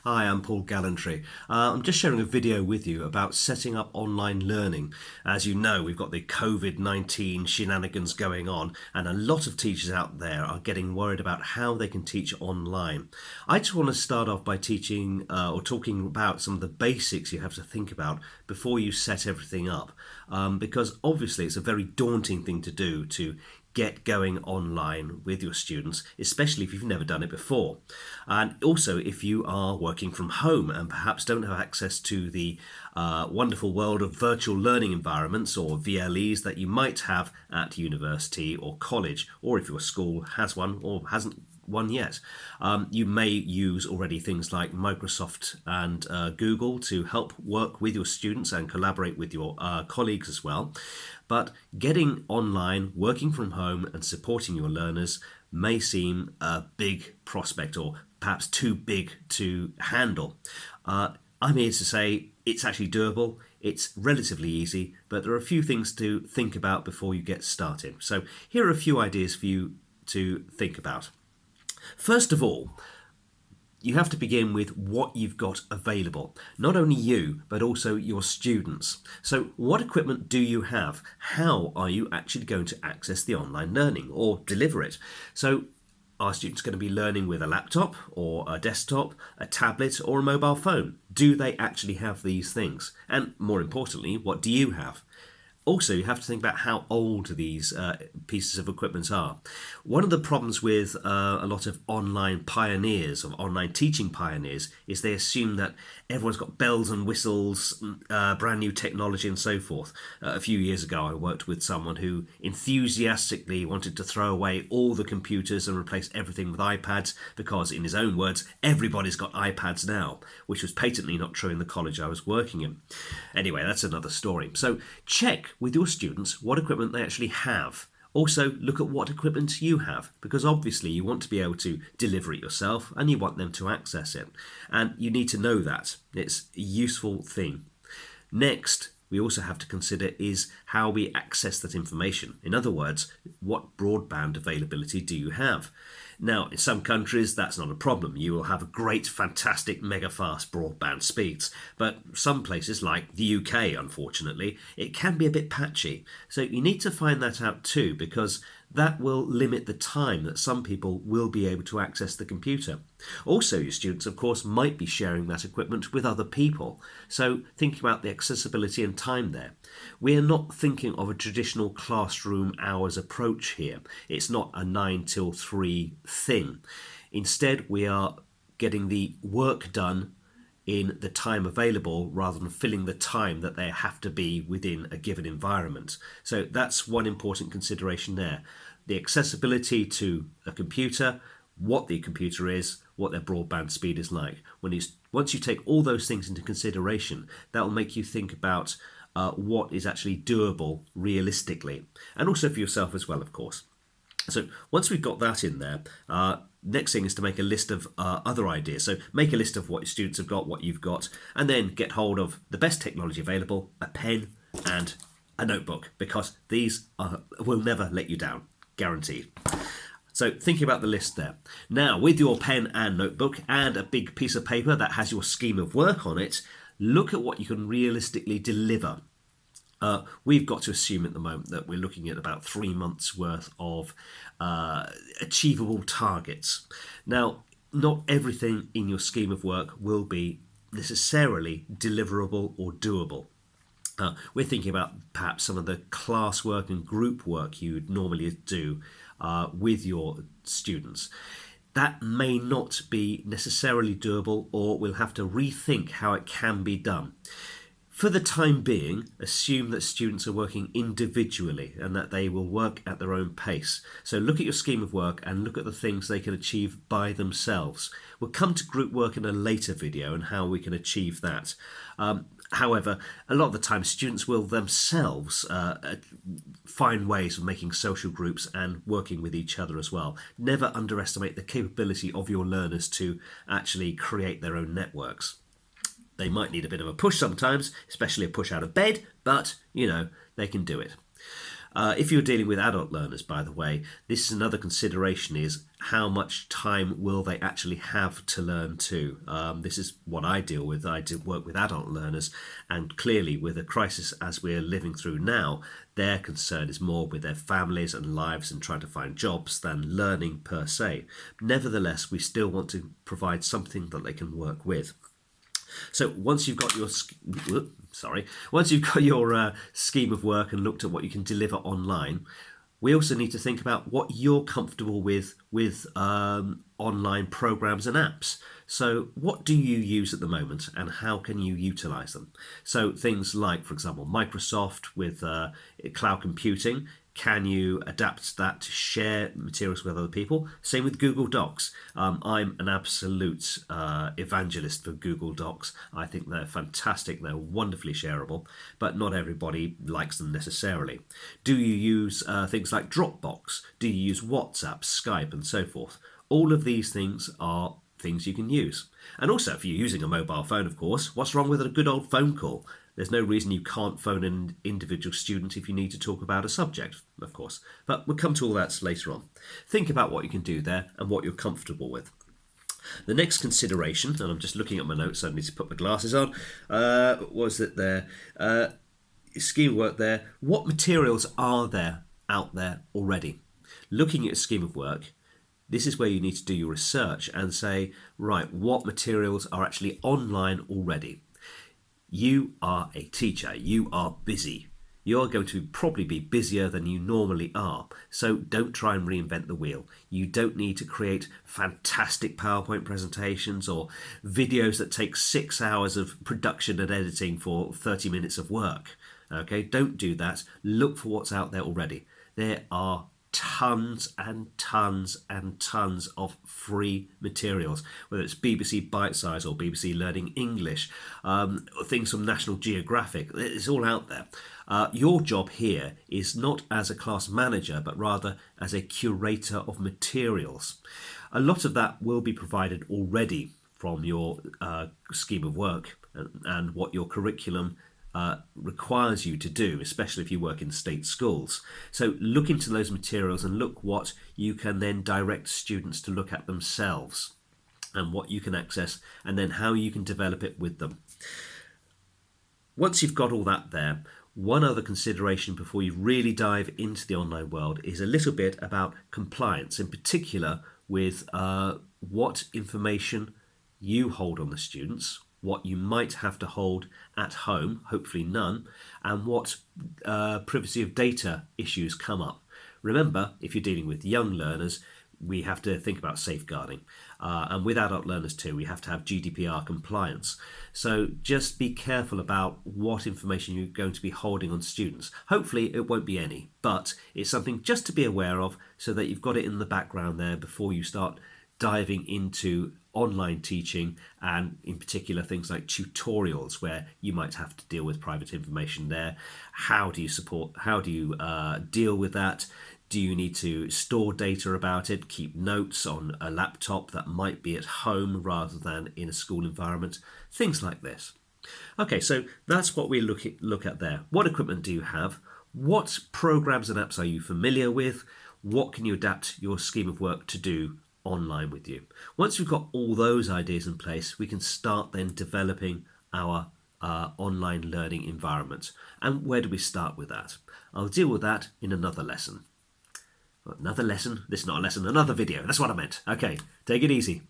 Hi, I'm Paul Gallantry. I'm just sharing a video with you about setting up online learning. As you know, we've got the COVID-19 shenanigans going on, and a lot of teachers out there are getting worried about how they can teach online. I just want to start off by teaching or talking about some of the basics you have to think about before you set everything up, because obviously it's a very daunting thing to do to get going online with your students, especially if you've never done it before. And also if you are working from home and perhaps don't have access to the wonderful world of virtual learning environments or VLEs that you might have at university or college, or if your school has one or hasn't one yet. You may use already things like Microsoft and Google to help work with your students and collaborate with your colleagues as well. But getting online, working from home and supporting your learners may seem a big prospect or perhaps too big to handle. I'm here to say it's actually doable, it's relatively easy, but there are a few things to think about before you get started. So here are a few ideas for you to think about. First of all, you have to begin with what you've got available. Not only you, but also your students. So what equipment do you have? How are you actually going to access the online learning or deliver it? So are students going to be learning with a laptop or a desktop, a tablet or a mobile phone? Do they actually have these things? And more importantly, what do you have? Also, you have to think about how old these pieces of equipment are. One of the problems with a lot of online pioneers, or online teaching pioneers, is they assume that everyone's got bells and whistles, brand new technology and so forth. A few years ago, I worked with someone who enthusiastically wanted to throw away all the computers and replace everything with iPads because, in his own words, everybody's got iPads now, which was patently not true in the college I was working in. Anyway, that's another story. So check with your students what equipment they actually have. Also, look at what equipment you have, because obviously you want to be able to deliver it yourself and you want them to access it. And you need to know that. It's a useful thing. Next, we also have to consider is how we access that information. In other words, what broadband availability do you have? Now, in some countries, that's not a problem. You will have a great, fantastic, mega fast broadband speeds. But some places, like the UK, unfortunately, it can be a bit patchy. So you need to find that out too, because that will limit the time that some people will be able to access the computer. Also, your students, of course, might be sharing that equipment with other people. So think about the accessibility and time there. We are not thinking of a traditional classroom hours approach here. It's not a 9 till 3 thing. Instead, we are getting the work done in the time available rather than filling the time that they have to be within a given environment. So that's one important consideration there. The accessibility to a computer, what the computer is, what their broadband speed is like. Once you take all those things into consideration, that will make you think about what is actually doable realistically, and also for yourself as well, of course. So once we've got that in there, next thing is to make a list of other ideas. So make a list of what your students have got, what you've got, and then get hold of the best technology available, a pen and a notebook, because these will never let you down, guaranteed. So thinking about the list there. Now, with your pen and notebook and a big piece of paper that has your scheme of work on it, look at what you can realistically deliver. We've got to assume at the moment that we're looking at about 3 months worth of achievable targets. Now, not everything in your scheme of work will be necessarily deliverable or doable. We're thinking about perhaps some of the class work and group work you'd normally do with your students. That may not be necessarily doable, or we'll have to rethink how it can be done. For the time being, assume that students are working individually and that they will work at their own pace. So look at your scheme of work and look at the things they can achieve by themselves. We'll come to group work in a later video and how we can achieve that. However, a lot of the time students will themselves find ways of making social groups and working with each other as well. Never underestimate the capability of your learners to actually create their own networks. They might need a bit of a push sometimes, especially a push out of bed, but, they can do it. If you're dealing with adult learners, by the way, this is another consideration is how much time will they actually have to learn too? This is what I deal with. I do work with adult learners, and clearly with a crisis as we're living through now, their concern is more with their families and lives and trying to find jobs than learning per se. Nevertheless, we still want to provide something that they can work with. So once you've got your scheme of work and looked at what you can deliver online, we also need to think about what you're comfortable with online programs and apps. So what do you use at the moment and how can you utilize them? So things like, for example, Microsoft with cloud computing. Can you adapt that to share materials with other people? Same with Google Docs. I'm an absolute evangelist for Google Docs. I think they're fantastic. They're wonderfully shareable, but not everybody likes them necessarily. Do you use things like Dropbox? Do you use WhatsApp, Skype, and so forth? All of these things are things you can use. And also, if you're using a mobile phone, of course, what's wrong with a good old phone call? There's no reason you can't phone an individual student if you need to talk about a subject, of course. But we'll come to all that later on. Think about what you can do there and what you're comfortable with. The next consideration, and I'm just looking at my notes, so I need to put my glasses on, was that there, scheme of work there, what materials are there out there already? Looking at a scheme of work, this is where you need to do your research and say, right, what materials are actually online already? You are a teacher, you are busy. You're going to probably be busier than you normally are. So don't try and reinvent the wheel. You don't need to create fantastic PowerPoint presentations or videos that take 6 hours of production and editing for 30 minutes of work. Okay, don't do that. Look for what's out there already. There are tons and tons and tons of free materials, whether it's BBC Bitesize or BBC Learning English, things from National Geographic. It's all out there. Your job here is not as a class manager, but rather as a curator of materials. A lot of that will be provided already from your scheme of work and what your curriculum requires you to do, especially if you work in state schools. So look into those materials and look what you can then direct students to look at themselves and what you can access and then how you can develop it with them. Once you've got all that there, one other consideration before you really dive into the online world is a little bit about compliance, in particular with what information you hold on the students, what you might have to hold at home, hopefully none, and what privacy of data issues come up. Remember, if you're dealing with young learners, we have to think about safeguarding. And with adult learners too, we have to have GDPR compliance. So just be careful about what information you're going to be holding on students. Hopefully it won't be any, but it's something just to be aware of so that you've got it in the background there before you start diving into online teaching, and in particular things like tutorials where you might have to deal with private information there. How do you deal with that? Do you need to store data about it, keep notes on a laptop that might be at home rather than in a school environment? Things like this. Okay, so that's what we look at there. What equipment do you have? What programs and apps are you familiar with? What can you adapt your scheme of work to do online with you? Once we've got all those ideas in place, we can start then developing our online learning environment. And where do we start with that? I'll deal with that in another lesson. Another lesson? This is not a lesson, another video. That's what I meant. Okay, take it easy.